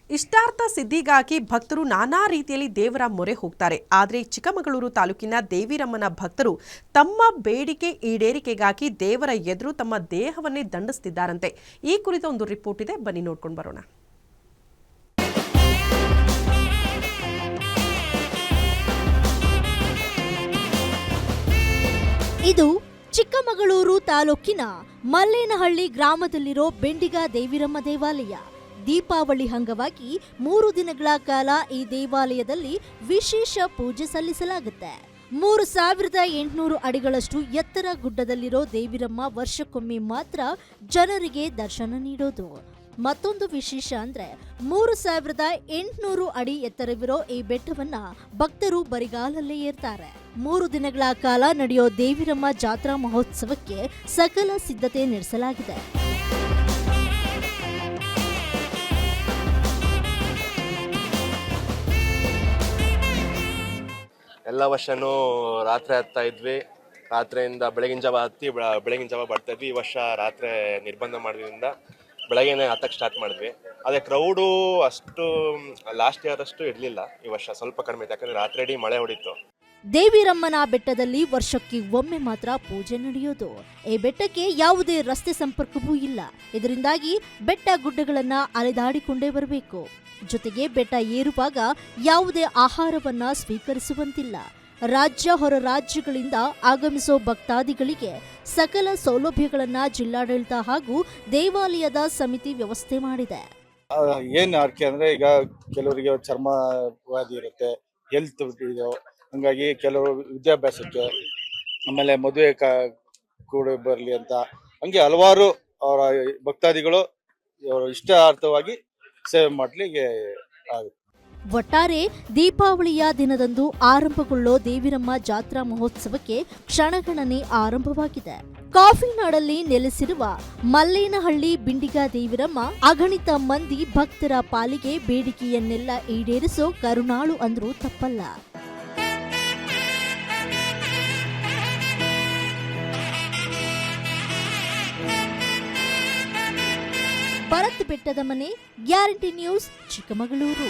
ಇಷ್ಟಾರ್ಥ ಸಿದ್ಧಿಗಾಗಿ ಭಕ್ತರು ನಾನಾ ರೀತಿಯಲ್ಲಿ ದೇವರ ಮೊರೆ ಹೋಗ್ತಾರೆ. ಆದರೆ ಚಿಕ್ಕಮಗಳೂರು ತಾಲೂಕಿನ ದೇವಿರಮ್ಮನ ಭಕ್ತರು ತಮ್ಮ ಬೇಡಿಕೆ ಈಡೇರಿಕೆಗಾಗಿ ದೇವರ ಎದುರು ತಮ್ಮ ದೇಹವನ್ನೇ ದಂಡಿಸುತ್ತಿದ್ದಾರಂತೆ. ಈ ಕುರಿತ ಒಂದು ರಿಪೋರ್ಟ್ ಇದೆ, ಬನ್ನಿ ನೋಡ್ಕೊಂಡು ಬರೋಣ. ಇದು ಚಿಕ್ಕಮಗಳೂರು ತಾಲೂಕಿನ ಮಲ್ಲೇನಹಳ್ಳಿ ಗ್ರಾಮದಲ್ಲಿರೋ ಬೆಂಡಿಗ ದೇವಿರಮ್ಮ ದೇವಾಲಯ. ದೀಪಾವಳಿ ಅಂಗವಾಗಿ 3 ದಿನಗಳ ಕಾಲ ಈ ದೇವಾಲಯದಲ್ಲಿ ವಿಶೇಷ ಪೂಜೆ ಸಲ್ಲಿಸಲಾಗುತ್ತೆ. 3800 ಅಡಿಗಳಷ್ಟು ಎತ್ತರ ಗುಡ್ಡದಲ್ಲಿರೋ ದೇವಿರಮ್ಮ ವರ್ಷಕ್ಕೊಮ್ಮೆ ಮಾತ್ರ ಜನರಿಗೆ ದರ್ಶನ ನೀಡೋದು. ಮತ್ತೊಂದು ವಿಶೇಷ ಅಂದ್ರೆ 3800 ಅಡಿ ಎತ್ತರವಿರೋ ಈ ಬೆಟ್ಟವನ್ನ ಭಕ್ತರು ಬರಿಗಾಲಲ್ಲೇ ಏರ್ತಾರೆ. 3 ದಿನಗಳ ಕಾಲ ನಡೆಯೋ ದೇವಿರಮ್ಮ ಜಾತ್ರಾ ಮಹೋತ್ಸವಕ್ಕೆ ಸಕಲ ಸಿದ್ಧತೆ ನಡೆಸಲಾಗಿದೆ. ಎಲ್ಲ ವರ್ಷನೂ ರಾತ್ರಿ ಹತ್ತಾ ಇದ್ವಿ. ರಾತ್ರಿಯಿಂದ ಬೆಳಗಿನ ಜಾವ ಹತ್ತಿ ಬೆಳಗಿನ ಜಾವ ಬರ್ತಾ ಇದ್ವಿ. ಈ ವರ್ಷ ರಾತ್ರಿ ನಿರ್ಬಂಧ ಮಾಡೋದ್ರಿಂದ ಬೆಳಗ್ಗೆನೇ ಹತ್ತಕ್ಕೆ ಸ್ಟಾರ್ಟ್ ಮಾಡಿದ್ವಿ. ಅದೇ ಕ್ರೌಡು ಅಷ್ಟು ಲಾಸ್ಟ್ ಇಯರ್ ಅಷ್ಟು ಇರಲಿಲ್ಲ. ಈ ವರ್ಷ ಸ್ವಲ್ಪ ಕಡಿಮೆ ಇತ್ತು, ಯಾಕಂದ್ರೆ ರಾತ್ರಿ ಇಡೀ ಮಳೆ ಹೊಡಿತು. ದೇವಿರಮ್ಮನ ಬೆಟ್ಟದಲ್ಲಿ ವರ್ಷಕ್ಕೆ ಒಮ್ಮೆ ಮಾತ್ರ ಪೂಜೆ ನಡೆಯೋದು. ಈ ಬೆಟ್ಟಕ್ಕೆ ಯಾವುದೇ ರಸ್ತೆ ಸಂಪರ್ಕವೂ ಇಲ್ಲ. ಇದರಿಂದಾಗಿ ಬೆಟ್ಟ ಗುಡ್ಡಗಳನ್ನ ಅಲೆದಾಡಿಕೊಂಡೇ ಬರಬೇಕು. ಜೊತೆಗೆ ಬೆಟ್ಟ ಏರುವಾಗ ಯಾವುದೇ ಆಹಾರವನ್ನ ಸ್ವೀಕರಿಸುವಂತಿಲ್ಲ. ರಾಜ್ಯ ಹೊರ ರಾಜ್ಯಗಳಿಂದ ಆಗಮಿಸೋ ಭಕ್ತಾದಿಗಳಿಗೆ ಸಕಲ ಸೌಲಭ್ಯಗಳನ್ನ ಜಿಲ್ಲಾಡಳಿತ ಹಾಗೂ ದೇವಾಲಯದ ಸಮಿತಿ ವ್ಯವಸ್ಥೆ ಮಾಡಿದೆ. ಏನ್ ಆರ್ಕೆ ಅಂದ್ರೆ, ಈಗ ಕೆಲವರಿಗೆ ಚರ್ಮ ವ್ಯಾಧಿ ಇರುತ್ತೆ, ಹೆಲ್ತ್ ಇದೆಯೋ, ಹಂಗಾಗಿ ಕೆಲವರು ವಿದ್ಯಾಭ್ಯಾಸಕ್ಕೆ, ಆಮೇಲೆ ಮದುವೆ ಕೂಡ ಬರಲಿ ಅಂತ, ಹಂಗೆ ಹಲವಾರು ಅವರ ಭಕ್ತಾದಿಗಳು ಇಷ್ಟಾರ್ಥವಾಗಿ ಸೇವೆ ಮಾಡಲಿಕ್ಕೆ ಆಗುತ್ತೆ. ಒಟ್ಟಾರೆ ದೀಪಾವಳಿಯ ದಿನದಂದು ಆರಂಭಗೊಳ್ಳೋ ದೇವಿರಮ್ಮ ಜಾತ್ರಾ ಮಹೋತ್ಸವಕ್ಕೆ ಕ್ಷಣಗಣನೆ ಆರಂಭವಾಗಿದೆ. ಕಾಫಿ ನಾಡಲ್ಲಿ ನೆಲೆಸಿರುವ ಮಲ್ಲೇನಹಳ್ಳಿ ಬಿಂಡಿಗ ದೇವಿರಮ್ಮ ಅಗಣಿತ ಮಂದಿ ಭಕ್ತರ ಪಾಲಿಗೆ ಬೇಡಿಕೆಯನ್ನೆಲ್ಲ ಈಡೇರಿಸೋ ಕರುಣಾಳು ಅಂದ್ರೂ ತಪ್ಪಲ್ಲ. ಭರತ್ ಬೆಟ್ಟದ ಮನೆ, ಗ್ಯಾರಂಟಿ ನ್ಯೂಸ್, ಚಿಕ್ಕಮಗಳೂರು.